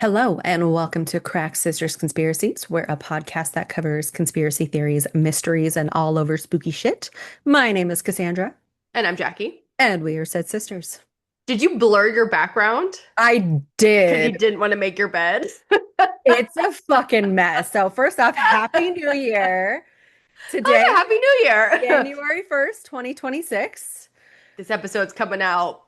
Hello, and welcome to Crack Sisters Conspiracies. We're a podcast that covers conspiracy theories, mysteries, and all over spooky shit. My name is Cassandra, And I'm Jackie. and we are said sisters. Did you blur your background? I Because you did. didn't want to make your bed? It's a fucking mess. So, first off, Happy New Year. Oh Today yeah, Happy New is Year. January 1st, 2026. This episode's coming out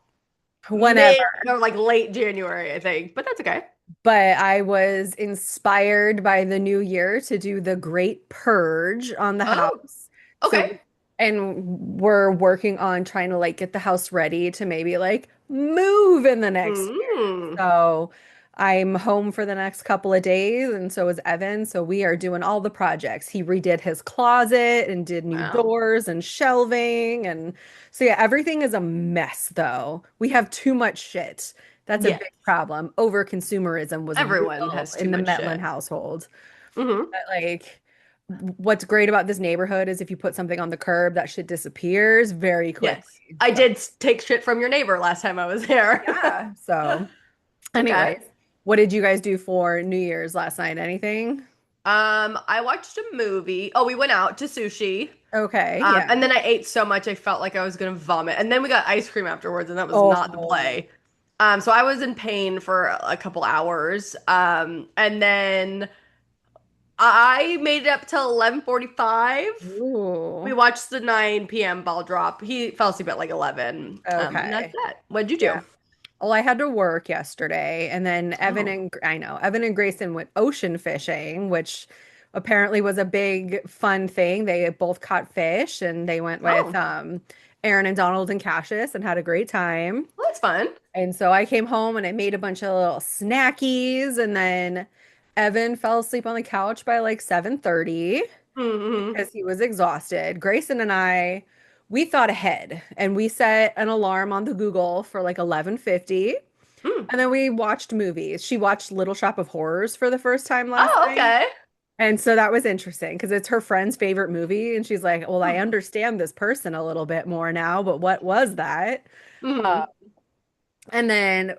Whenever. mid or like late January, I think. But that's okay. But I was inspired by the new year to do the Great Purge on the Oh, house. So, okay. and we're working on trying to like get the house ready to maybe like move in the next year. Mm. So I'm home for the next couple of days, and so is Evan. So we are doing all the projects. He redid his closet and did new Wow. doors and shelving. And so, yeah, everything is a mess, though. We have too much shit. That's a Yes. big problem. Over consumerism was Everyone real has too in the much Metland shit. household. Hmm. But like, what's great about this neighborhood is if you put something on the curb, that shit disappears very quickly. Yes. I So, did take shit from your neighbor last time I was there. yeah. So, Okay. anyways, what did you guys do for New Year's last night? Anything? I watched a movie. Oh, we went out to sushi. Okay. Yeah. And then I ate so much I felt like I was gonna vomit. And then we got ice cream afterwards, and that was not the Oh, play. So I was in pain for a couple hours. And then I made it up till 11:45. We ooh. watched the 9 p.m. ball drop. He fell asleep at like 11. And that's Okay. that. What'd you Yeah. do? Well, I had to work yesterday, and then Oh. I know, Evan and Grayson went ocean fishing, which apparently was a big fun thing. They both caught fish, and they went with Oh, Aaron and Donald and Cassius and had a great time. well, that's fun. And so I came home and I made a bunch of little snackies, and then Evan fell asleep on the couch by like 7:30 Mm-hmm. because he was exhausted. Grayson and I, we thought ahead and we set an alarm on the Google for like 11:50. Mm. And then we watched movies. She watched Little Shop of Horrors for the first time last Oh, night. okay. And so that was interesting because it's her friend's favorite movie. And she's like, well, I Mm. understand this person a little bit more now, but what was that? Uh, Mm. and then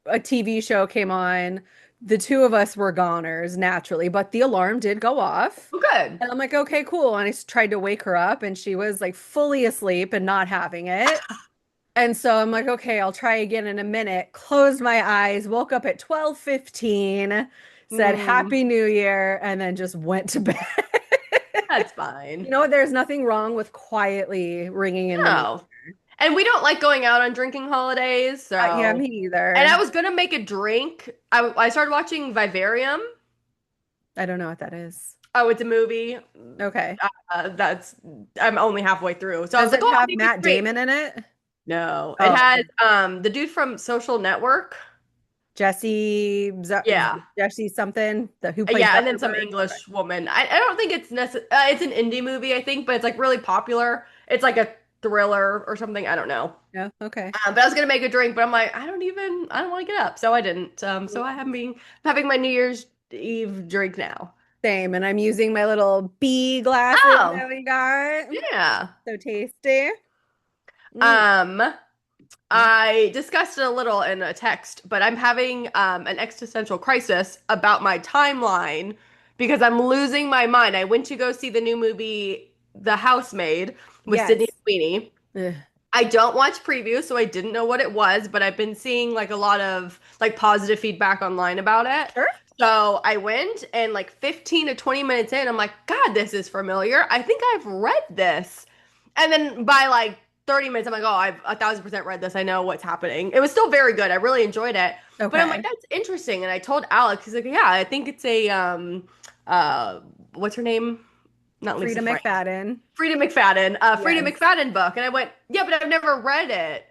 a TV show came on. The two of us were goners naturally, but the alarm did go off. Well, good. And I'm like, okay, cool. And tried to wake her up, and she was like fully asleep and not having it. And so I'm like, okay, I'll try again in a minute. Closed my eyes, woke up at 12:15, said Mm. Happy New Year, and then just went to bed. That's You fine. know what? There's nothing wrong with quietly ringing in the new. No. And we don't like going out on drinking holidays, Yeah, so. me And I either. was gonna make a drink. I started watching Vivarium. I don't know what that is. Oh, it's a movie. Okay. That's I'm only halfway through, so I was Does like, it oh, I'll have make a Matt drink. Damon in it? No, it Oh, has the dude from Social Network. Jesse Something, the who plays Yeah, and then some Zuckerberg. Okay. English woman. I don't think it's it's an indie movie, I think, but it's like really popular. It's like a thriller or something. I don't know. Yeah, okay. But I was gonna make a drink, but I'm like, I don't want to get up, so I didn't. So I'm having my New Year's Eve drink now. Same. And I'm using my little bee glasses Oh, that we got. yeah. So tasty. Mm, Um, yeah. I discussed it a little in a text, but I'm having an existential crisis about my timeline because I'm losing my mind. I went to go see the new movie, The Housemaid, with Sydney Yes. Sweeney. Ugh. I don't watch previews, so I didn't know what it was, but I've been seeing like a lot of like positive feedback online about it. Sure. So I went and like 15 to 20 minutes in, I'm like, God, this is familiar. I think I've read this. And then by like 30 minutes, I'm like, oh, I've 1,000% read this. I know what's happening. It was still very good. I really enjoyed it. But I'm like, Okay. that's interesting. And I told Alex, he's like, yeah, I think it's a uh what's her name? Not Lisa Frida Frank. McFadden. Frida Yes. McFadden book. And I went, yeah, but I've never read it.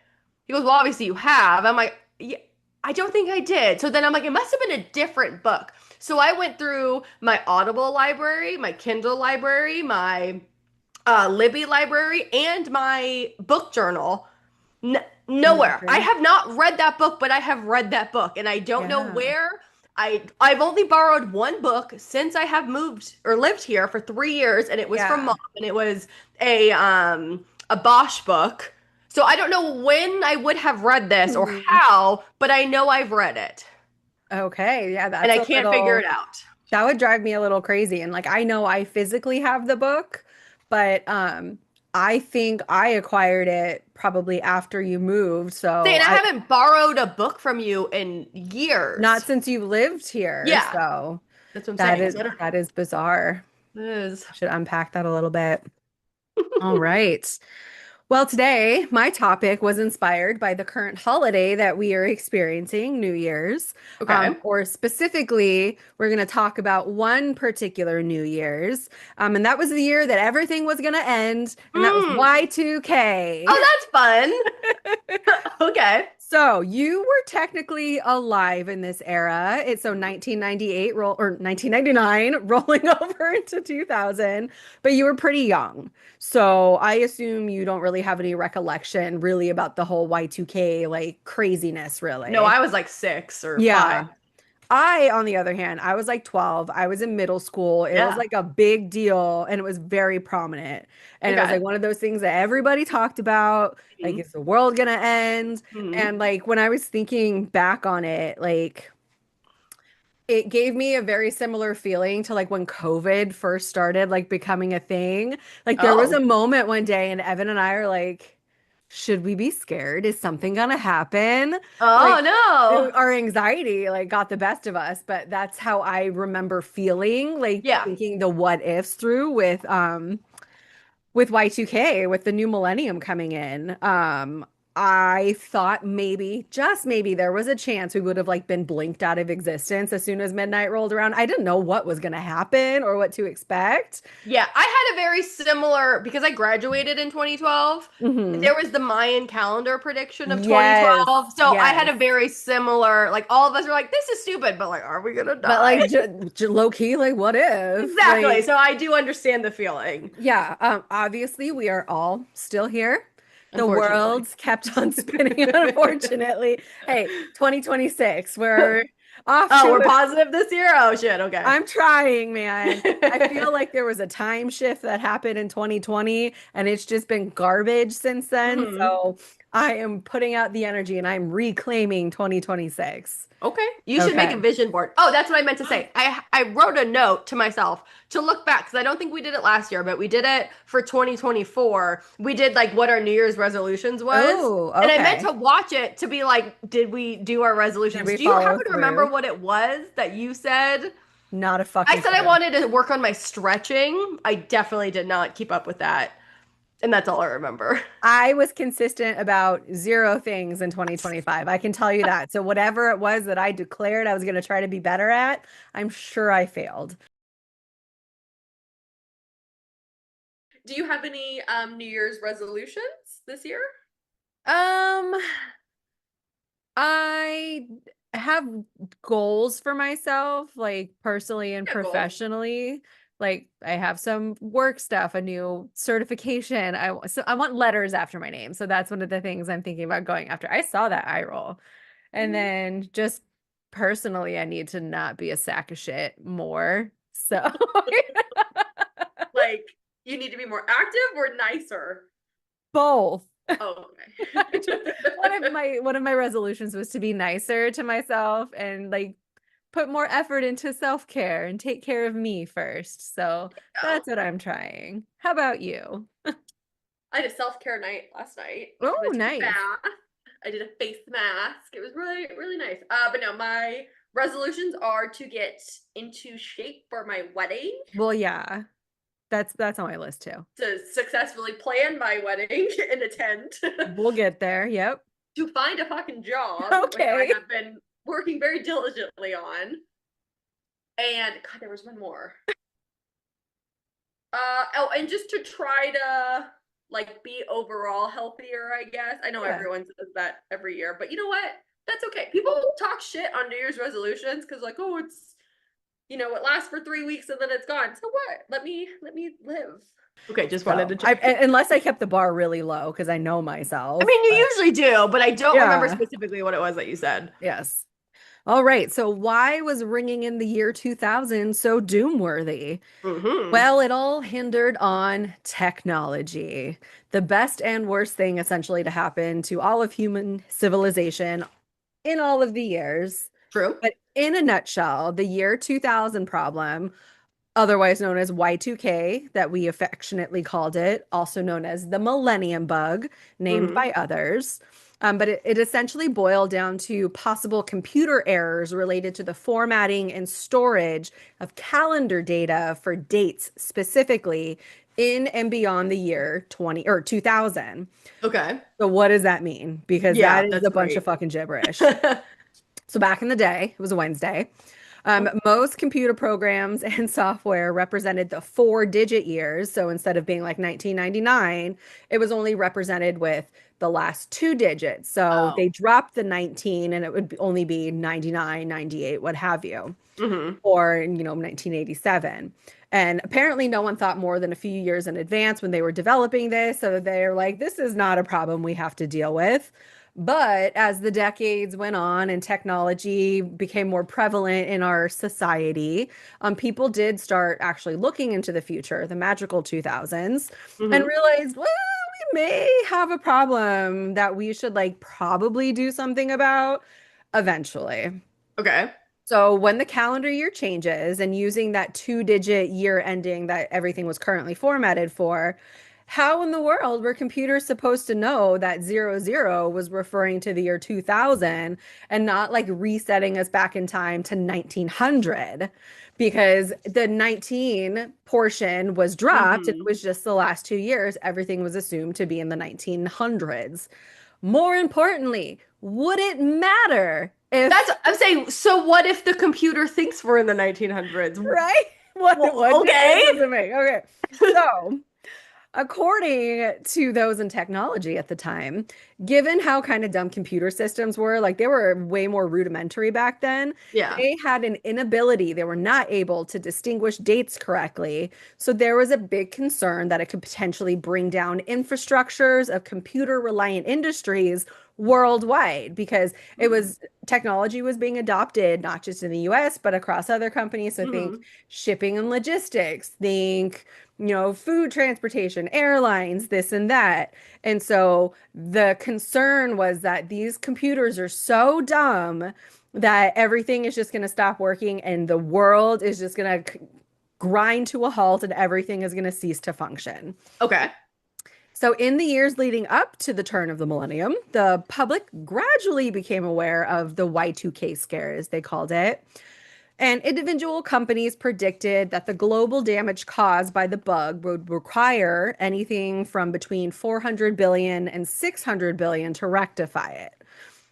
He goes, well, obviously you have. I'm like, yeah, I don't think I did. So then I'm like, it must have been a different book. So I went through my Audible library, my Kindle library, my Libby library, and my book journal. N Oh my Nowhere. I goodness. have not read that book, but I have read that book, and I don't know Yeah. where. I've only borrowed one book since I have moved or lived here for 3 years, and it was from Yeah. mom, and it was a Bosch book. So I don't know when I would have read this or Hmm. how, but I know I've read it. Okay, yeah, and that's I a can't figure it little, out. that would drive me a little crazy. And like I know I physically have the book, but I think I acquired it probably after you moved. See, So and I I haven't borrowed a book from you in not years. since you've lived here. Yeah, So that's what I'm that saying. is So I don't that know. is bizarre. It is. I should unpack that a little bit. All right. Well, today my topic was inspired by the current holiday that we are experiencing, New Year's. Okay. Or specifically, we're going to talk about one particular New Year's. And that was the year that everything was going to end, and that was Mm. Y2K. Oh, that's fun. Okay. So you were technically alive in this era. It's so 1998 roll or 1999 rolling over into 2000, but you were pretty young. So I assume you don't really have any recollection really about the whole Y2K like craziness, No, really. I was like 6 or 5. Yeah. I, on the other hand, I was like 12. I was in middle school. It was Yeah. like a big deal and it was very prominent. And it was Okay. like one of those things that everybody talked about. Like, Mhm. is the world gonna end? Mhm. And like when I was thinking back on it, like it gave me a very similar feeling to like when COVID first started like becoming a thing. Like there was a Oh. moment one day and Evan and I are like, should we be scared? Is something gonna happen? Oh Like no. our anxiety like got the best of us, but that's how I remember feeling, like Yeah. thinking the what ifs through with Y2K, with the new millennium coming in. I thought maybe, just maybe, there was a chance we would have like been blinked out of existence as soon as midnight rolled around. I didn't know what was going to happen or what to expect. Yeah, I had a very similar because I graduated in 2012. Hmm. There was the Mayan calendar prediction of Yes, 2012. So I had yes. a very similar, like all of us were like, this is stupid, but like, are we gonna But die? like low key, like what if? Exactly. Like So I do understand the feeling, yeah, obviously we are all still here. The unfortunately. world's kept on spinning, unfortunately. Hey, 2026, we're off Oh, to we're it. positive this year? Oh shit, okay. I'm trying, man. I feel like there was a time shift that happened in 2020 and it's just been garbage since then. Hmm. So I am putting out the energy and I'm reclaiming 2026. Okay. You should make Okay. a vision board. Oh, that's what I meant to say. I wrote a note to myself to look back because I don't think we did it last year, but we did it for 2024. We did like what our New Year's resolutions was. Oh, And I meant okay. to watch it to be like, did we do our Did resolutions? we Do you follow happen to remember through? what it was that you said? Not a I fucking said I clue. wanted to work on my stretching. I definitely did not keep up with that. And that's all I remember. I was consistent about zero things in 2025. I can tell you that. So whatever it was that I declared I was going to try to be better at, I'm sure I failed. Do you have any New Year's resolutions this year? Um, I have goals for myself, like personally and Yeah, goals. professionally. Like I have some work stuff, a new certification. So I want letters after my name. So that's one of the things I'm thinking about going after. I saw that eye roll. And Mhm. then just personally, I need to not be a sack of shit more. So Like, you need to be more active or nicer? both. Oh, I okay. just, one of my resolutions was to be nicer to myself and like put more effort into self-care and take care of me first. So Yeah. that's what I'm trying. How about you? I had a self-care night last night because I Oh, took a nice. bath. I did a face mask. It was really, really nice. But no, my resolutions are to get into shape for my wedding, Well, yeah, that's on my list too. to successfully plan my wedding and attend, We'll get there. Yep. to find a fucking job, which I Okay. have been working very diligently on. And God, there was one more. Oh, and just to try to like be overall healthier, I guess. I know Yeah. everyone says that every year, but you know what? That's okay. People talk shit on New Year's resolutions because like, oh, it's it lasts for 3 weeks and then it's gone. So what? Let me live. Okay, just wanted So to check in. unless I kept the bar really low because I know I myself, mean, you but usually do, but I don't remember yeah. specifically what it was that you said. Yes. All right. So why was ringing in the year 2000 so doom-worthy? Mm-hmm. Well, it all hindered on technology. The best and worst thing essentially to happen to all of human civilization in all of the years. True. But in a nutshell, the year 2000 problem, otherwise known as Y2K, that we affectionately called it, also known as the Millennium Bug, named Hmm. by others. But it essentially boiled down to possible computer errors related to the formatting and storage of calendar data for dates specifically in and beyond the year 20 or 2000. Okay. So what does that mean? Because that Yeah, is that's a bunch of great. fucking gibberish. So back in the day, it was a Wednesday. Oh. Most computer programs and software represented the four-digit years. So instead of being like 1999, it was only represented with the last two digits. So they Oh. dropped the 19 and it would only be 99, 98, what have you, Hmm. or, 1987. And apparently, no one thought more than a few years in advance when they were developing this. So they're like, this is not a problem we have to deal with. But as the decades went on and technology became more prevalent in our society, people did start actually looking into the future, the magical 2000s, and Hmm. realized, well, we may have a problem that we should like probably do something about eventually. Okay. So when the calendar year changes and using that two-digit year ending that everything was currently formatted for, how in the world were computers supposed to know that 00 was referring to the year 2000 and not like resetting us back in time to 1900? Because the 19 portion was dropped and it Hmm. was just the last 2 years. Everything was assumed to be in the 1900s. More importantly, would it matter That's, if I'm saying, so what if the computer thinks we're in the 1900s? right? Well, What okay. difference does it make? Okay. So, according to those in technology at the time, given how kind of dumb computer systems were, like they were way more rudimentary back then, Yeah. they had an inability, they were not able to distinguish dates correctly. So there was a big concern that it could potentially bring down infrastructures of computer-reliant industries worldwide because it Hmm. was technology was being adopted not just in the US but across other companies. So think Hmm. shipping and logistics, think food transportation, airlines, this and that. And so the concern was that these computers are so dumb that everything is just going to stop working and the world is just going to grind to a halt and everything is going to cease to function. Okay. So, in the years leading up to the turn of the millennium, the public gradually became aware of the Y2K scare, as they called it. And individual companies predicted that the global damage caused by the bug would require anything from between 400 billion and 600 billion to rectify it.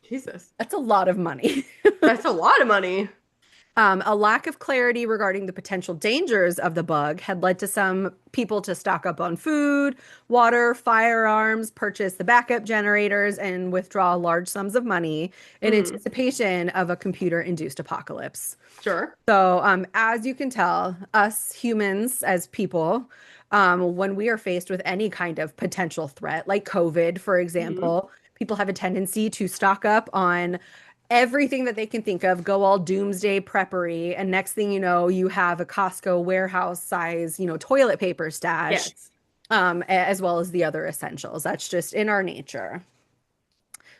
Jesus. That's a lot of money. That's a lot of money. A lack of clarity regarding the potential dangers of the bug had led to some people to stock up on food, water, firearms, purchase the backup generators, and withdraw large sums of money in Hmm. anticipation of a computer-induced apocalypse. Sure. So, as you can tell, us humans as people, when we are faced with any kind of potential threat, like COVID, for Hmm. example, people have a tendency to stock up on everything that they can think of, go all doomsday preppery, and next thing you know, you have a Costco warehouse size, toilet paper stash, Yes. as well as the other essentials. That's just in our nature.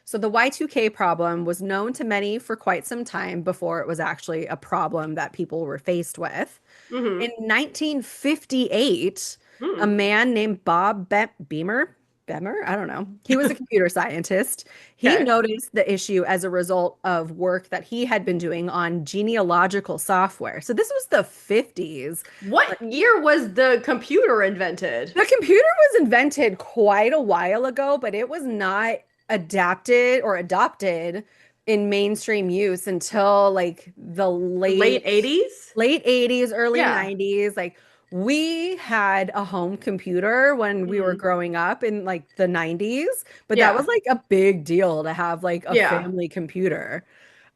So the Y2K problem was known to many for quite some time before it was actually a problem that people were faced with. Hmm. In 1958, a Hmm. man named Beamer, I don't know. He was a computer scientist. He Okay. noticed the issue as a result of work that he had been doing on genealogical software. So this was the 50s. What year was the computer invented? The computer was invented quite a while ago, but it was not adapted or adopted in mainstream use until like the Late late 80s? late 80s, early Yeah. 90s. Like we had a home computer when we were Hmm. growing up in like the 90s, but that was Yeah. like a big deal to have like a Yeah. family computer.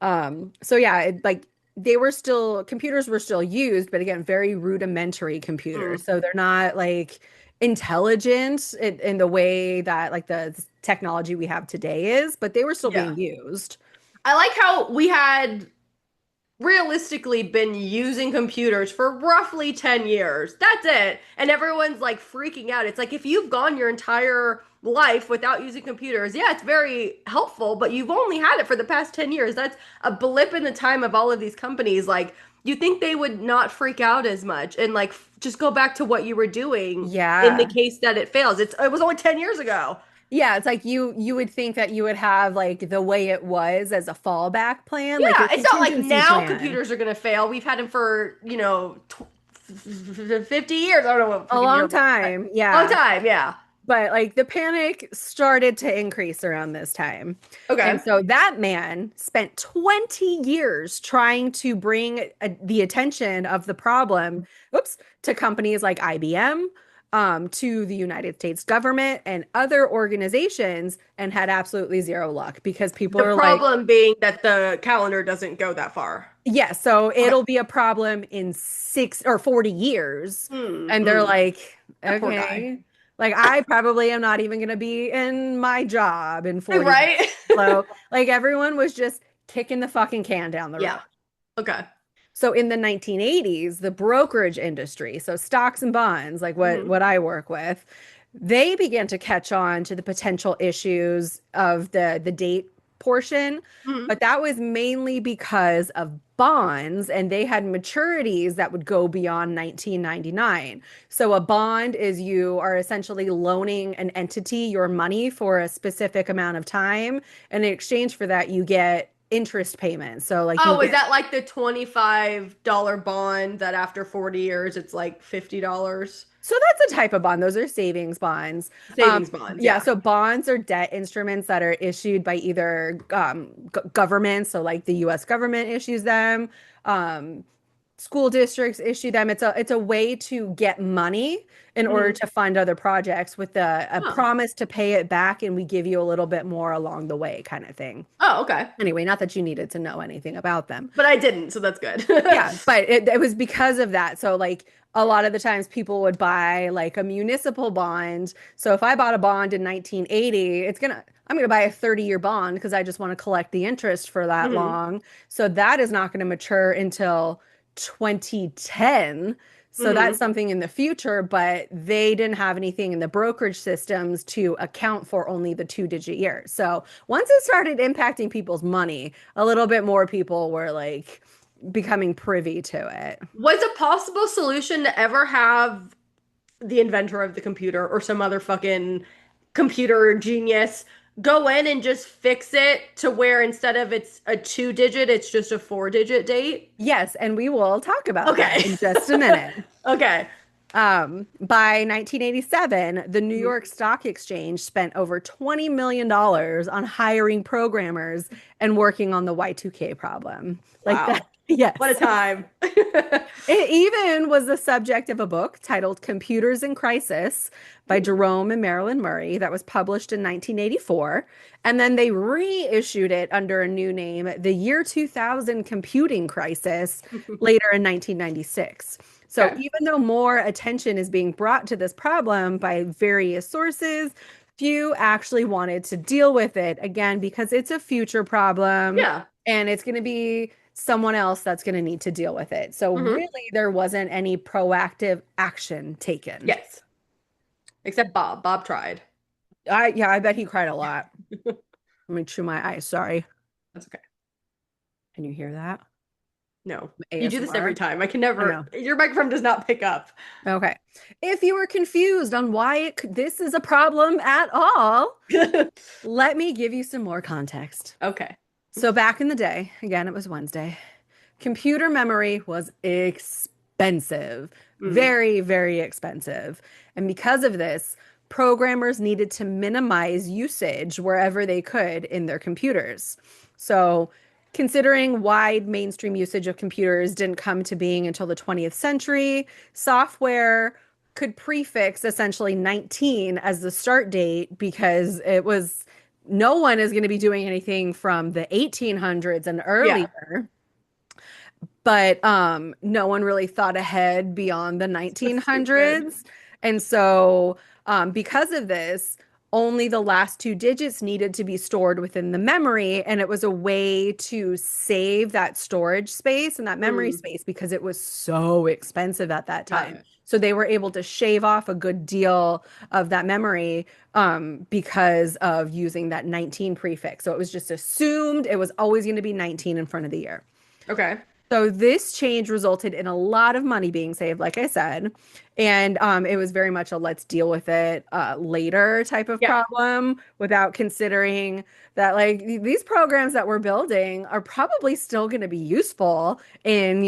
So yeah, they were still computers were still used, but again, very rudimentary Hmm. computers. So they're not like intelligent in the way that like the technology we have today is, but they were still Yeah. being used. I like how we had realistically been using computers for roughly 10 years. That's it. And everyone's like freaking out. It's like if you've gone your entire life without using computers, yeah, it's very helpful, but you've only had it for the past 10 years. That's a blip in the time of all of these companies. Like, you think they would not freak out as much and like just go back to what you were doing in the Yeah. case that it fails. It was only 10 years ago. Yeah, it's like you would think that you would have like the way it was as a fallback plan, like Yeah, your it's not like contingency now plan. computers are going to fail. We've had them for, 50 years. I don't know what A fucking year, long but time. long Yeah. time. Yeah. But like the panic started to increase around this time. And Okay. so that man spent 20 years trying to bring the attention of the problem, oops, to companies like IBM, to the United States government and other organizations, and had absolutely zero luck because people The are like, problem being that the calendar doesn't go that far. yeah, so Okay. it'll be a problem in 6 or 40 years. And they're Mm. like, That poor guy. okay, like I probably am not even going to be in my job in 40 years. Right? So, like, everyone was just kicking the fucking can down the road. Yeah. Okay. So, in the 1980s, the brokerage industry, so stocks and bonds, like Hmm. what I work with, they began to catch on to the potential issues of the date portion, Hmm. but that was mainly because of bonds and they had maturities that would go beyond 1999. So a bond is you are essentially loaning an entity your money for a specific amount of time, and in exchange for that you get interest payments. So like you Oh, is get, that like the $25 bond that after 40 years it's like $50? so that's a type of bond. Those are savings bonds. Um, Savings bonds, yeah, yeah. so bonds are debt instruments that are issued by either governments, so like the US government issues them, um, school districts issue them. It's a way to get money in order Hmm. to fund other projects with a Oh. promise to pay it back, and we give you a little bit more along the way, kind of thing. Oh, okay. Anyway, not that you needed to know anything about them. But I didn't, so that's good. Yeah, but it was because of that. So like a lot of the times people would buy like a municipal bond. So if I bought a bond in 1980, I'm gonna buy a 30-year bond because I just want to collect the interest for that Hmm. long. So that is not going to mature until 2010. So that's Hmm. something in the future, but they didn't have anything in the brokerage systems to account for only the 2-digit years. So once it started impacting people's money, a little bit more people were like becoming privy to it. Was a possible solution to ever have the inventor of the computer or some other fucking computer genius go in and just fix it to where instead of it's a 2-digit, it's just a 4-digit date? Yes, and we will talk about that Okay. in just a minute. Okay. By 1987, the New York Stock Exchange spent over $20 million on hiring programmers and working on the Y2K problem. Like that, Wow. What a yes. time. It even was the subject of a book titled Computers in Crisis by Jerome and Marilyn Murray that was published in 1984. And then they reissued it under a new name, The Year 2000 Computing Crisis, later in 1996. So Okay. even though more attention is being brought to this problem by various sources, few actually wanted to deal with it again because it's a future problem Yeah. and it's going to be someone else that's going to need to deal with it. So Hmm. really there wasn't any proactive action taken. Yes. Except Bob. Bob tried. Yeah, I bet he cried a lot. Let me chew my eyes. Sorry. That's okay. Can you hear that? No. You do this every ASMR. time. I can I never, know. your microphone does not pick up. Okay. If you were confused on why this is a problem at all, let me give you some more context. Okay. So back in the day, again, it was Wednesday, computer memory was expensive, Mm. very, very expensive. And because of this, programmers needed to minimize usage wherever they could in their computers. So, considering wide mainstream usage of computers didn't come to being until the 20th century, software could prefix essentially 19 as the start date because it was no one is going to be doing anything from the 1800s and Yeah. earlier, but no one really thought ahead beyond the So stupid. 1900s. And so because of this, only the last two digits needed to be stored within the memory. And it was a way to save that storage space and that memory Mm, space because it was so expensive at that got time. it. So they were able to shave off a good deal of that memory because of using that 19 prefix. So it was just assumed it was always going to be 19 in front of the year. Okay. So this change resulted in a lot of money being saved, like I said, and it was very much a let's deal with it later type of Yeah. problem without considering that like these programs that we're building are probably still going to be useful in,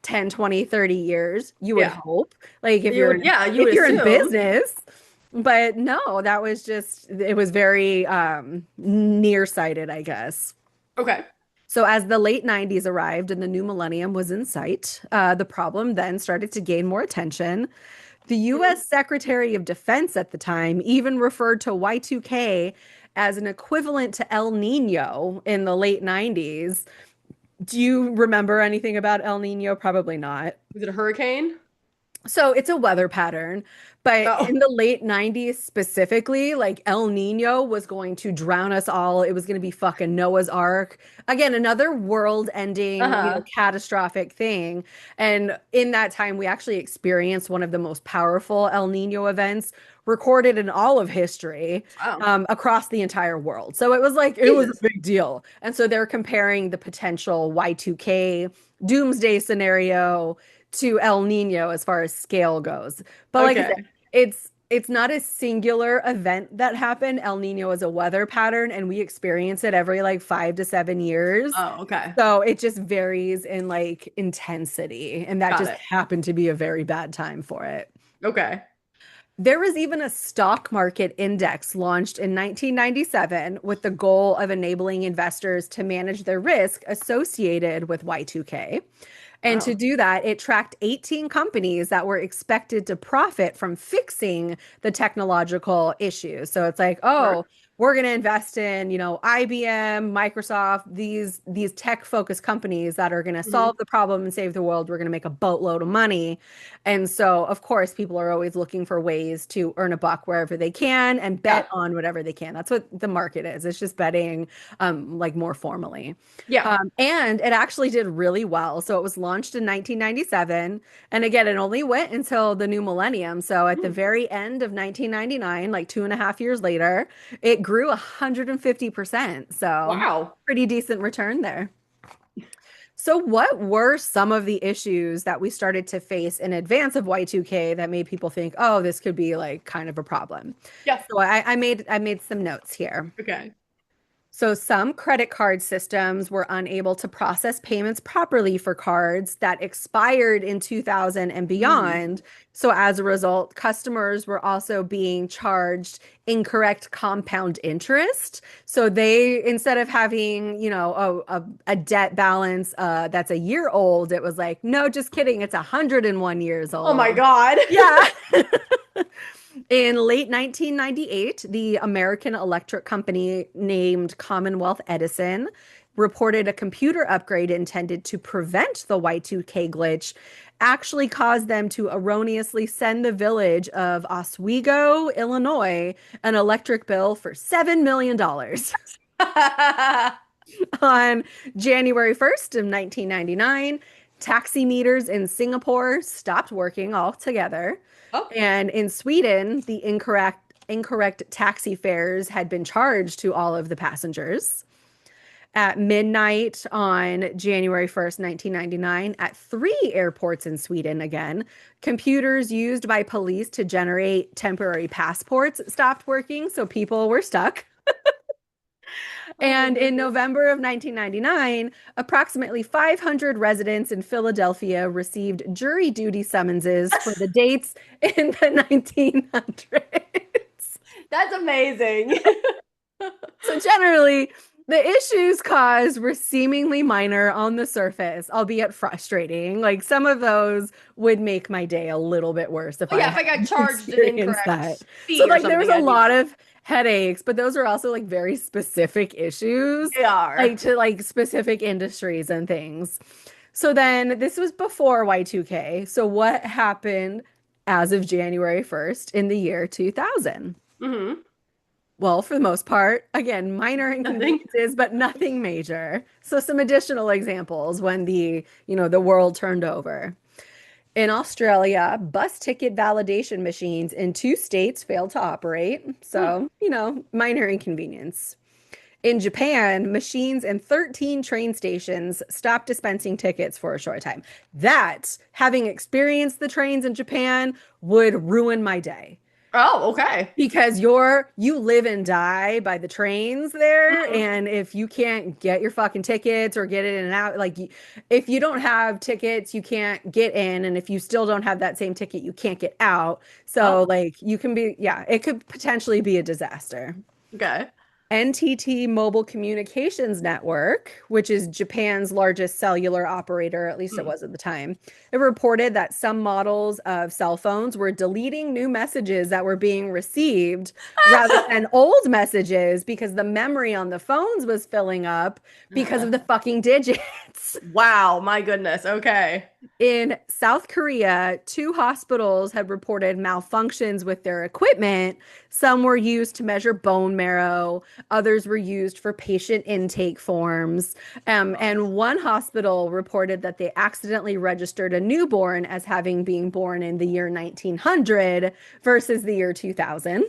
10, 20, 30 years, you would Yeah. hope. Like You would, yeah, you if would you're in assume. business, but no, that was just it was very nearsighted, I guess. Okay. So, as the late 90s arrived and the new millennium was in sight, the problem then started to gain more attention. The Mhm. US Secretary of Defense at the time even referred to Y2K as an equivalent to El Nino in the late 90s. Do you remember anything about El Nino? Probably not. Was it a hurricane? So it's a weather pattern, but Oh. in the late 90s specifically, like El Nino was going to drown us all. It was going to be fucking Noah's Ark. Again, another world-ending, Uh-huh. catastrophic thing. And in that time, we actually experienced one of the most powerful El Nino events recorded in all of history, Wow. across the entire world. So it was a Jesus. big deal. And so they're comparing the potential Y2K doomsday scenario to El Nino as far as scale goes. But like I said, Okay. it's not a singular event that happened. El Nino is a weather pattern and we experience it every like 5 to 7 years. Oh, okay. So it just varies in like intensity. And that Got just it. happened to be a very bad time for it. Okay. There was even a stock market index launched in 1997 with the goal of enabling investors to manage their risk associated with Y2K. And to Wow. do that, it tracked 18 companies that were expected to profit from fixing the technological issues. So it's like, Smart. oh, we're going to invest in, IBM, Microsoft, these tech-focused companies that are going to Hmm. solve the problem and save the world. We're going to make a boatload of money. And so, of course, people are always looking for ways to earn a buck wherever they can and bet Yeah. on whatever they can. That's what the market is. It's just betting like more formally. Yeah. And it actually did really well. So it was launched in 1997. And again, it only went until the new millennium. So at the Mm. very end of 1999, like 2.5 years later, it grew 150%. So Wow. pretty decent return there. So what were some of the issues that we started to face in advance of Y2K that made people think, oh, this could be like kind of a problem? Yeah. So I made some notes here. Okay. So some credit card systems were unable to process payments properly for cards that expired in 2000 and Mm. beyond. So as a result, customers were also being charged incorrect compound interest. So they, instead of having, a debt balance that's a year old, it was like, no, just kidding, it's 101 years Oh my old. God. Yeah. In late 1998, the American electric company named Commonwealth Edison reported a computer upgrade intended to prevent the Y2K glitch actually caused them to erroneously send the village of Oswego, Illinois, an electric bill for $7 million dollars. On January 1st of 1999, taxi meters in Singapore stopped working altogether. Oh. And in Sweden, the incorrect taxi fares had been charged to all of the passengers. At midnight on January 1st, 1999, at three airports in Sweden again, computers used by police to generate temporary passports stopped working, so people were stuck. Oh my And in goodness. November of 1999, approximately 500 residents in Philadelphia received jury duty summonses for the dates in the 1900s. That's amazing. So generally, the issues caused were seemingly minor on the surface, albeit frustrating. Like some of those would make my day a little bit worse if Oh I yeah, if had I got to charged an experience that. incorrect So fee or like there was something, a I'd be lot of headaches, but those are also like very specific issues, they like are. to like specific industries and things. So then this was before Y2K. So what happened as of January 1st in the year 2000? Hmm. Well, for the most part, again, minor Nothing. inconveniences, but nothing major. So some additional examples when the world turned over. In Australia, bus ticket validation machines in two states failed to operate. Hmm. So, minor inconvenience. In Japan, machines in 13 train stations stopped dispensing tickets for a short time. That, having experienced the trains in Japan, would ruin my day Oh, okay. because you live and die by the trains there, Mm. and if you can't get your fucking tickets or get in and out, like if you don't have tickets you can't get in, and if you still don't have that same ticket you can't get out. So Oh, like you can be, yeah, it could potentially be a disaster. okay. NTT Mobile Communications Network, which is Japan's largest cellular operator, at least it Hmm. was at the time, it reported that some models of cell phones were deleting new messages that were being received rather than old messages because the memory on the phones was filling up because of the fucking digits. Wow, my goodness. Okay. In South Korea, two hospitals had reported malfunctions with their equipment. Some were used to measure bone marrow, others were used for patient intake forms. And one hospital reported that they accidentally registered a newborn as having been born in the year 1900 versus the year 2000.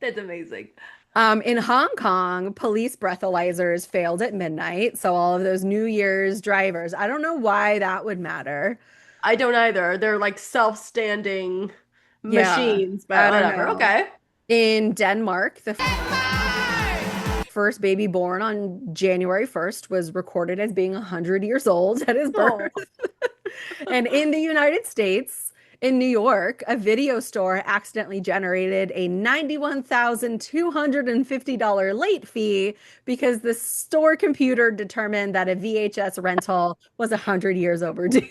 That's amazing. In Hong Kong, police breathalyzers failed at midnight. So all of those New Year's drivers, I don't know why that would matter. I don't either. They're like self-standing Yeah, machines, but I don't whatever. know. Okay. In Denmark, the first baby born on January 1st was recorded as being 100 years old at his birth. Oh. And in the United States, in New York, a video store accidentally generated a $91,250 late fee because the store computer determined that a VHS rental was 100 years overdue.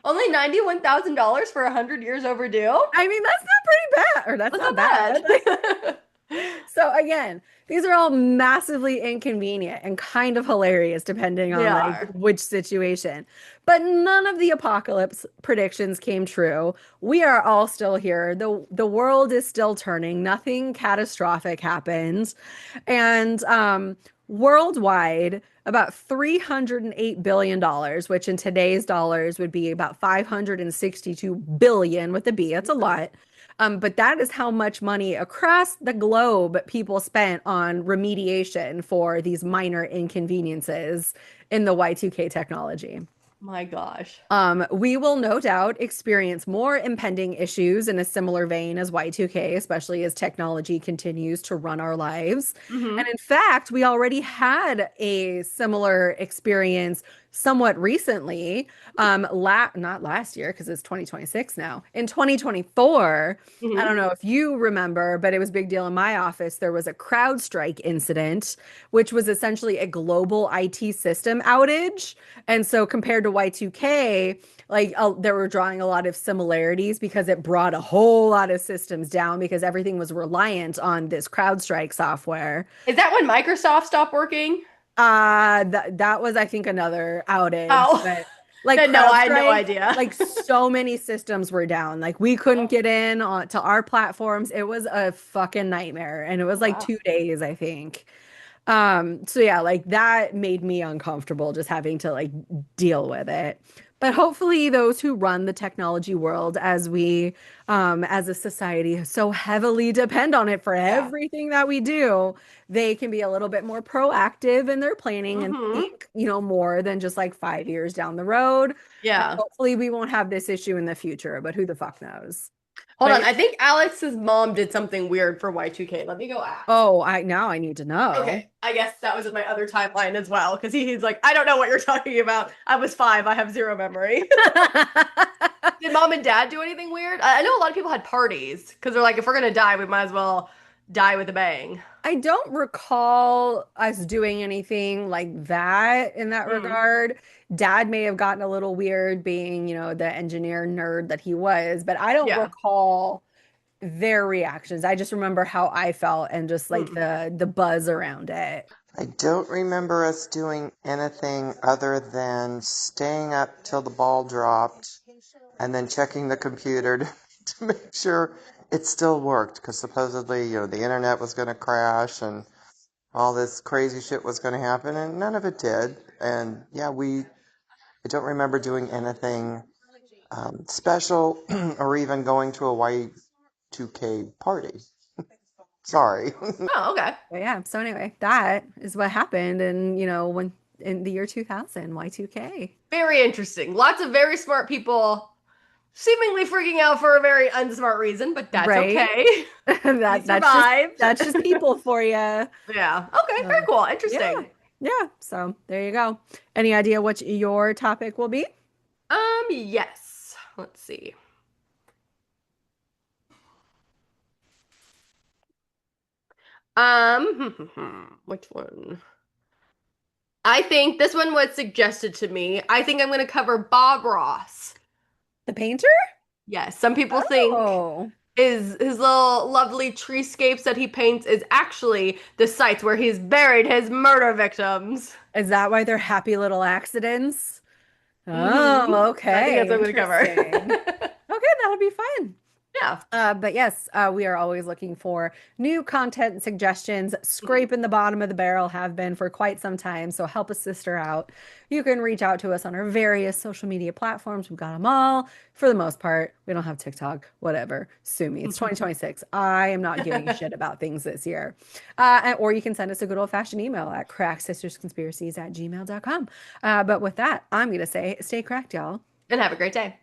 Only $91,000 for 100 years overdue? I mean, that's not pretty bad, or that's That's not not bad. bad. So again, these are all massively inconvenient and kind of hilarious depending They on like are. which situation. But none of the apocalypse predictions came true. We are all still here. The world is still turning. Nothing catastrophic happened. And worldwide, about $308 billion, which in today's dollars would be about 562 billion with a B. That's a lot. But that is how much money across the globe people spent on remediation for these minor inconveniences in the Y2K technology. My gosh. We will no doubt experience more impending issues in a similar vein as Y2K, especially as technology continues to run our lives. And Hmm. in fact, we already had a similar experience somewhat recently, not last year because it's 2026 now. In 2024, I Hmm. don't know if you remember, but it was a big deal in my office. There was a CrowdStrike incident, which was essentially a global IT system outage. And so compared to Y2K, like they were drawing a lot of similarities because it brought a whole lot of systems down because everything was reliant on this CrowdStrike software. Is that when Microsoft stopped working? That was, I think, another outage, Oh, but like then no, I had no CrowdStrike, idea. like so many systems were down. Like we couldn't Oh, get in on to our platforms. It was a fucking nightmare, and it was like wow. 2 days, I think. So yeah, like that made me uncomfortable just having to like deal with it. But hopefully those who run the technology world as we as a society so heavily depend on it for Yeah. everything that we do, they can be a little bit more proactive in their planning and Hmm. think, more than just like 5 years down the road. And Yeah. hopefully we won't have this issue in the future, but who the fuck knows? Hold But on. I think Alex's mom did something weird for Y2K. Let me go ask. oh, I now I need to know. Okay, I guess that was in my other timeline as well, because he's like, I don't know what you're talking about. I was 5. I have zero memory. Did mom and dad do anything weird? I know a lot of people had parties because they're like, if we're gonna die, we might as well die with a bang. I don't recall us doing anything like that in that Mm, regard. Dad may have gotten a little weird being, the engineer nerd that he was, but I don't yeah. recall their reactions. I just remember how I felt and just like Mm. the buzz around it. I don't remember us doing anything other than staying up till the ball dropped and then checking the computer to, to make sure it still worked because supposedly, the internet was going to crash and all this crazy shit was going to happen, and none of it did. And yeah, I don't remember doing anything special or even going to a Y2K party. Sorry. Oh, okay. But yeah, so anyway, that is what happened and when in the year 2000, Y2K. Very interesting. Lots of very smart people seemingly freaking out for a very unsmart reason, but that's Right? okay. We survived. That's just people for you. Yeah. Okay, very cool. Yeah. Interesting. Yeah. So there you go. Any idea what your topic will be? Yes. Let's see. Which one? I think this one was suggested to me. I think I'm going to cover Bob Ross. The painter? Yes, some people think Oh, his little lovely treescapes that he paints is actually the sites where he's buried his murder victims. is that why they're happy little accidents? Hmm. Oh, So I think okay. that's what I'm going Interesting. to cover. Okay, that'll be fun. Yeah. But yes, we are always looking for new content and suggestions. Scraping the bottom of the barrel have been for quite some time. So help a sister out. You can reach out to us on our various social media platforms. We've got them all for the most part. We don't have TikTok, whatever. Sue me. It's 2026. I am not giving a shit about things this year. Or you can send us a good old fashioned email at crackssistersconspiracies@gmail.com. But with that, I'm going to say stay cracked, y'all. And have a great day.